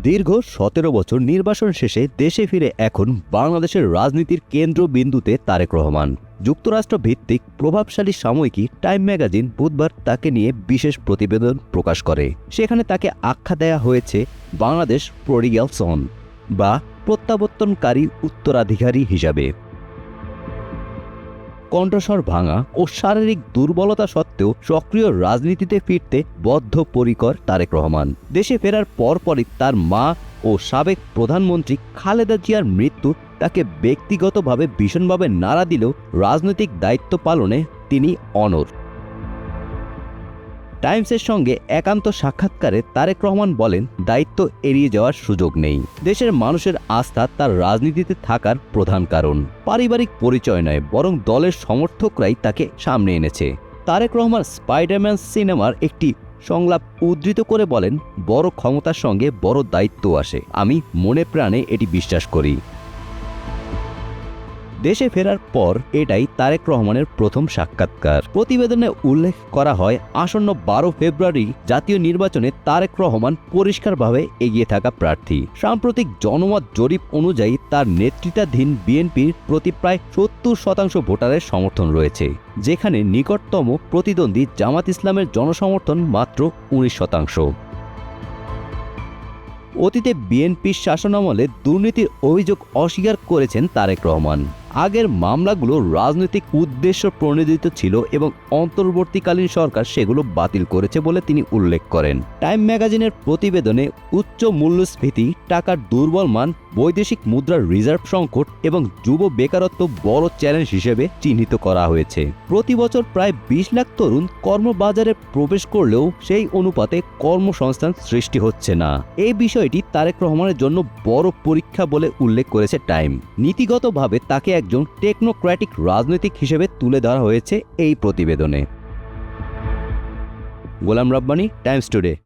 দীর্ঘ ১৭ বছর নির্বাসন শেষে দেশে ফিরে এখন বাংলাদেশের রাজনীতির কেন্দ্রবিন্দুতে তারেক রহমান। যুক্তরাষ্ট্র ভিত্তিক প্রভাবশালী সাময়িকী টাইম ম্যাগাজিন বুধবার তাকে নিয়ে বিশেষ প্রতিবেদন প্রকাশ করে। সেখানে তাকে আখ্যা দেয়া হয়েছে বাংলাদেশ প্রডিগাল সন বা প্রত্যাবর্তনকারী উত্তরাধিকারী হিসাবে। কণ্ঠস্বর ভাঙা ও শারীরিক দুর্বলতা সত্ত্বেও সক্রিয় রাজনীতিতে ফিরতে বদ্ধপরিকর তারেক রহমান। দেশে ফেরার পরপরই তার মা ও সাবেক প্রধানমন্ত্রী খালেদা জিয়ার মৃত্যু তাকে ব্যক্তিগতভাবে ভীষণভাবে নাড়া দিলেও রাজনৈতিক দায়িত্ব পালনে তিনি অনড়। টাইমসের সঙ্গে একান্ত সাক্ষাৎকারে তারেক রহমান বলেন, দায়িত্ব এড়িয়ে যাওয়ার সুযোগ নেই। দেশের মানুষের আস্থা তার রাজনীতিতে থাকার প্রধান কারণ। পারিবারিক পরিচয় নয়, বরং দলের সমর্থকরাই তাকে সামনে এনেছে। তারেক রহমান স্পাইডারম্যান সিনেমার একটি সংলাপ উদ্ধৃত করে বলেন, বড় ক্ষমতার সঙ্গে বড় দায়িত্ব আসে। আমি মনে প্রাণে এটি বিশ্বাস করি। দেশে ফেরার পর এটাই তারেক রহমানের প্রথম সাক্ষাৎকার। প্রতিবেদনে উল্লেখ করা হয়, আসন্ন ১২ ফেব্রুয়ারি জাতীয় নির্বাচনে তারেক রহমান পরিষ্কারভাবে এগিয়ে থাকা প্রার্থী। সাম্প্রতিক জনমত জরিপ অনুযায়ী তার নেতৃত্বাধীন বিএনপির প্রতি প্রায় ৭০% ভোটারের সমর্থন রয়েছে, যেখানে নিকটতম প্রতিদ্বন্দ্বী জামাত ইসলামের জনসমর্থন মাত্র ১৯%। অতীতে বিএনপির শাসনামলে দুর্নীতির অভিযোগ অস্বীকার করেছেন তারেক রহমান। আগের মামলাগুলো রাজনৈতিক উদ্দেশ্য প্রণোদিত ছিল এবং অন্তর্বর্তীকালীন সরকার সেগুলো বাতিল করেছে বলে তিনি উল্লেখ করেন। টাইম ম্যাগাজিনের প্রতিবেদনে উচ্চ মূল্যস্ফীতি, টাকার দুর্বল মান, বৈদেশিক মুদ্রার রিজার্ভ সংকট এবং যুব বেকারত্ব বড় চ্যালেঞ্জ হিসেবে চিহ্নিত করা হয়েছে। প্রতি বছর প্রায় ২০ লাখ তরুণ কর্মবাজারে প্রবেশ করলেও সেই অনুপাতে কর্মসংস্থান সৃষ্টি হচ্ছে না। এই বিষয়টি তারেক রহমানের জন্য বড় পরীক্ষা বলে উল্লেখ করেছে টাইম। নীতিগতভাবে তাকে একজন টেকনোক্র্যাটিক রাজনৈতিক হিসেবে তুলে ধরা হয়েছে এই প্রতিবেদনে। Golam Rabbani, Times today.